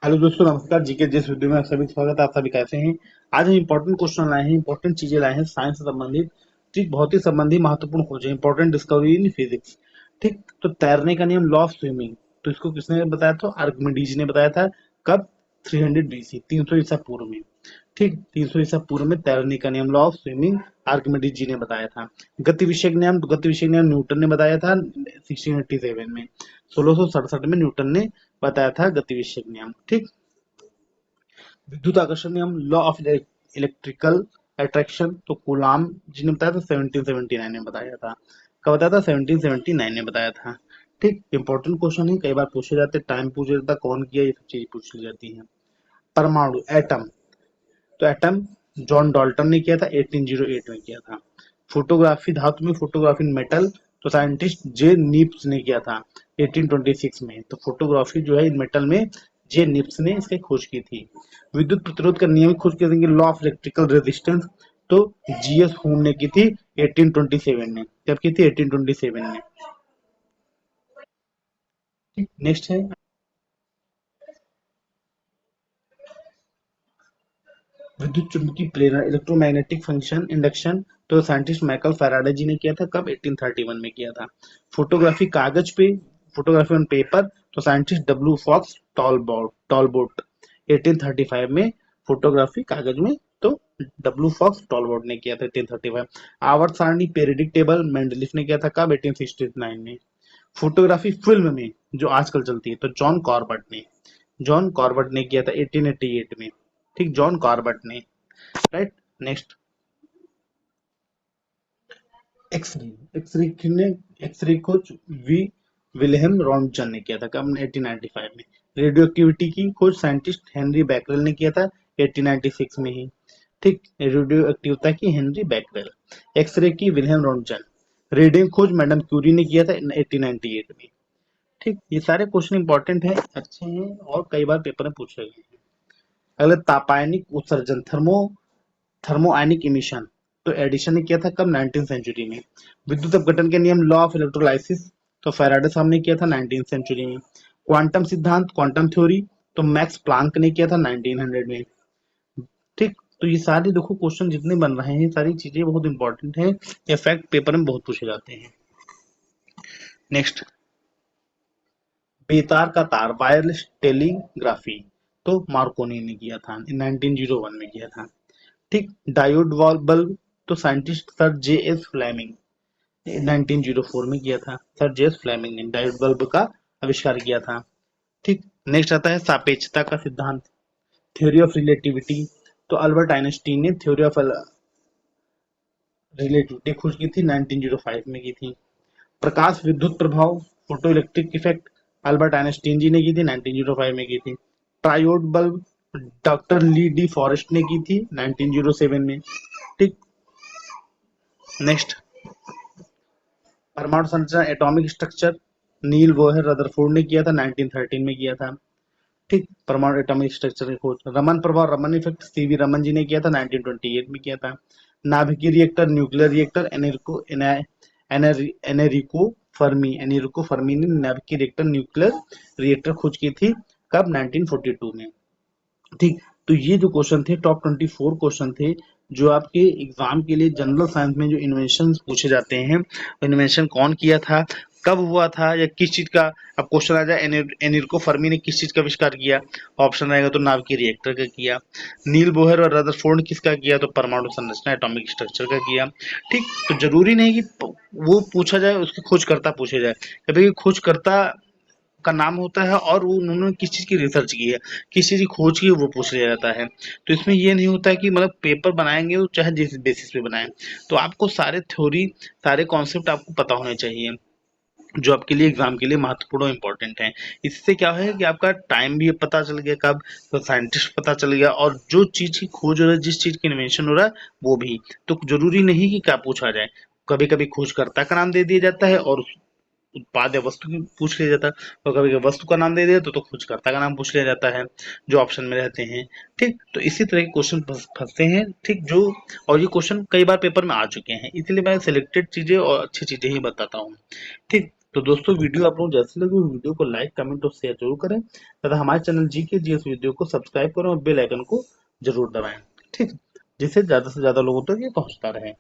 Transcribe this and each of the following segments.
Hello दोस्तों, नमस्कार। GK जिस वीडियो में आप सभी का स्वागत है। आप सभी कैसे हैं? आज हम इंपॉर्टेंट क्वेश्चन लाए हैं, इंपॉर्टेंट चीजें लाए हैं साइंस से संबंधित। ठीक, बहुत ही संबंधी महत्वपूर्ण खोज है, इंपॉर्टेंट डिस्कवरी इन फिजिक्स। ठीक, तो तैरने का नियम, लॉ ऑफ स्विमिंग, तो इसको किसने बताया था? आर्किमिडीज ने बताया था। कब? 300 बीसी, 300 ईसा पूर्व में। ठीक, 300 ईसा पूर्व में तैरने का नियम, लॉ ऑफ स्विमिंग, आर्किमिडीज जी ने बताया था। गति विषयक नियम, तो गति विषयक नियम न्यूटन ने बताया था 1687 में। 1667 में न्यूटन ने बताया था गति विषयक नियम। ठीक, विद्युत आकर्षण नियम, लॉ ऑफ इलेक्ट्रिकल अट्रैक्शन, तो कूलाम जी ने बताया था 1779 में बताया था। कब बताया था? 1779 में बताया था। ठीक, इंपॉर्टेंट क्वेश्चन है, कई बार पूछे जाते, टाइम पूछा जाता, कौन किया, ये सब चीजें पूछ ली जाती हैं। परमाणु, एटम, तो एटम जॉन डाल्टन ने किया था, 1808 में किया था। फोटोग्राफी, धातु में फोटोग्राफी इन मेटल, तो साइंटिस्ट जे निप्स ने किया था 1826 में। तो फोटोग्राफी जो है इन मेटल में जे निप्स ने इसकी खोज की थी। विद्युत प्रतिरोध का नियम खोज की थी, लॉ ऑफ इलेक्ट्रिकल रेजिस्टेंस, तो जीएस होम ने की थी 1827 में। जब की थी 1827 में। नेक्स्ट है विद्युत चुंबकीय प्रेरण, इलेक्ट्रोमैग्नेटिक फंक्शन इंडक्शन, तो साइंटिस्ट माइकल फैराडे जी ने किया था। कब? 1831 में किया था। फोटोग्राफी कागज पे, फोटोग्राफी ऑन पेपर, तो साइंटिस्ट डब्ल्यू फॉक्स टॉलबोट 1835 में। फोटोग्राफी कागज में, तो डब्ल्यू फॉक्स टॉलबोट ने किया था 1835। आवर्त सारणी पीरियडिक टेबल मेंडलिफ ने किया था। कब? 1869 में। फोटोग्राफी फिल्म में जो आजकल चलती है, तो जॉन कॉर्बट ने किया था 1888 में। ठीक, जॉन कॉर्बट ने। राइट। नेक्स्ट, एक्सरे, एक्सरे खोज वी विलेहम रॉन्टजन ने किया था। कब? 1895 में। रेडियो एक्टिविटी की खोज साइंटिस्ट हेनरी बैकरेल ने किया था 1896 में ही। ठीक, रेडियो एक्टिविटी की हेनरी बैकरेल। एक्सरे की विलेहम रॉन्टजन। रेडियम खोज मैडम क्यूरी ने किया था 1898 में। ठीक, ये सारे क्वेश्चन इंपॉर्टेंट है, अच्छे हैं, और कई बार पेपर में पूछे गए हैं। अगले, तापायनिक उत्सर्जन, थर्मो आयनिक इमिशन, तो एडिशन ने किया था। कब? 19 सेंचुरी में। विद्युत अपघटन के नियम, लॉ ऑफ इलेक्ट्रोलाइसिस, तो फैराडे साहब ने किया था 19 सेंचुरी में। क्वांटम सिद्धांत, क्वांटम थ्योरी, तो मैक्स प्लांक ने किया था 1900 में। ठीक, तो ये सारे देखो क्वेश्चन जितने बन रहे हैं, सारी चीजें बहुत इंपॉर्टेंट है, ये फैक्ट पेपर में बहुत पूछे जाते हैं। नेक्स्ट, बेतार का तार, वायरलेस टेलीग्राफी, तो मार्कोनी ने किया था 1901 में किया था। ठीक, डायोड वॉल बल्ब, तो scientist sir J S Fleming 1904 में किया था। सर जे एस फ्लेमिंग ने डायोड बल्ब का आविष्कार किया था। ठीक, नेक्स्ट आता है सापेक्षता का सिद्धांत, थ्योरी ऑफ रिलेटिविटी, तो अल्बर्ट आइंस्टीन ने थ्योरी ऑफ रिलेटिविटी खोज की थी 1905 में की थी। प्रकाश विद्युत प्रभाव, photoelectric effect, Albert Einstein ji ने की थी 1905 में की थी। Triode bulb, doctor Lee De Forest ने की थी 1907 में। ठीक, नेक्स्ट, परमाणु संरचना, atomic structure, Niels Bohr Rutherford ने किया था 1913 में किया था। ठीक, परमाणु एटॉमिक स्ट्रक्चर की खोज, रमन प्रभाव, रमन इफेक्ट, सीवी रमन जी ने किया था 1928 में किया था। नाभिकीय रिएक्टर, न्यूक्लियर रिएक्टर, एनेरिको फर्मी ने नाभिकीय रिएक्टर, न्यूक्लियर रिएक्टर खोज की थी। कब? 1942 में। ठीक, तो ये जो क्वेश्चन थे, टॉप 24 क्वेश्चन थे, जो आपके एग्जाम के लिए जनरल साइंस में जो इन्वेंशन पूछे जाते हैं, इन्वेंशन कौन किया था, कब हुआ था, या किस चीज का। अब क्वेश्चन आ जाए एनिर्को फर्मी ने किस चीज का आविष्कार किया, ऑप्शन रहेगा तो नाभिकीय रिएक्टर का किया। नील बोहर और रदरफोर्ड किसका किया, तो परमाणु संरचना, एटॉमिक स्ट्रक्चर का किया। ठीक, तो जरूरी नहीं कि वो पूछा जाए, उसकी खोजकर्ता पूछे जाए। कभी खोजकर्ता का नाम होता है और वो उन्होंने किस चीज की रिसर्च की है, किस चीज की खोज की है, वो पूछ लिया जाता है। तो इसमें ये नहीं होता है कि मतलब पेपर बनाएंगे वो चाहे जिस बेसिस पे बनाए, तो आपको सारे थ्योरी, सारे कॉन्सेप्ट आपको पता होने चाहिए, जो आपके लिए एग्जाम के लिए महत्वपूर्ण और इम्पोर्टेंट है। इससे क्या है कि आपका टाइम भी पता चल गया, कब, तो साइंटिस्ट पता चल गया, और जो चीज की खोज हो रहा है, जिस चीज की इन्वेंशन हो रहा है, वो भी। तो जरूरी नहीं कि क्या पूछा जाए, कभी कभी खोजकर्ता का नाम दे दिया जाता है और उत्पाद या वस्तु की पूछ लिया जाता है, और कभी कभी वस्तु का नाम दे दिया तो खोजकर्ता का नाम पूछ लिया जाता है, जो ऑप्शन में रहते हैं। ठीक, तो इसी तरह के क्वेश्चन फंसते हैं। ठीक, जो, और ये क्वेश्चन कई बार पेपर में आ चुके हैं, इसलिए मैं सिलेक्टेड चीजें और अच्छी चीजें ही बताता हूँ। ठीक, तो दोस्तों वीडियो आप लोग जैसे लगे वीडियो को लाइक कमेंट और शेयर जरूर करें तथा हमारे चैनल जी के जीएस वीडियो को सब्सक्राइब करें और बेल आइकन को जरूर दबाएं, ठीक, जिससे ज्यादा से ज्यादा लोगों तक ये पहुंचता रहे।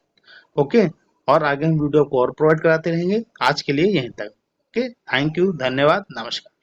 ओके, और आगे हम वीडियो को और प्रोवाइड कराते रहेंगे। आज के लिए यहीं तक। ओके, थैंक यू, धन्यवाद, नमस्कार।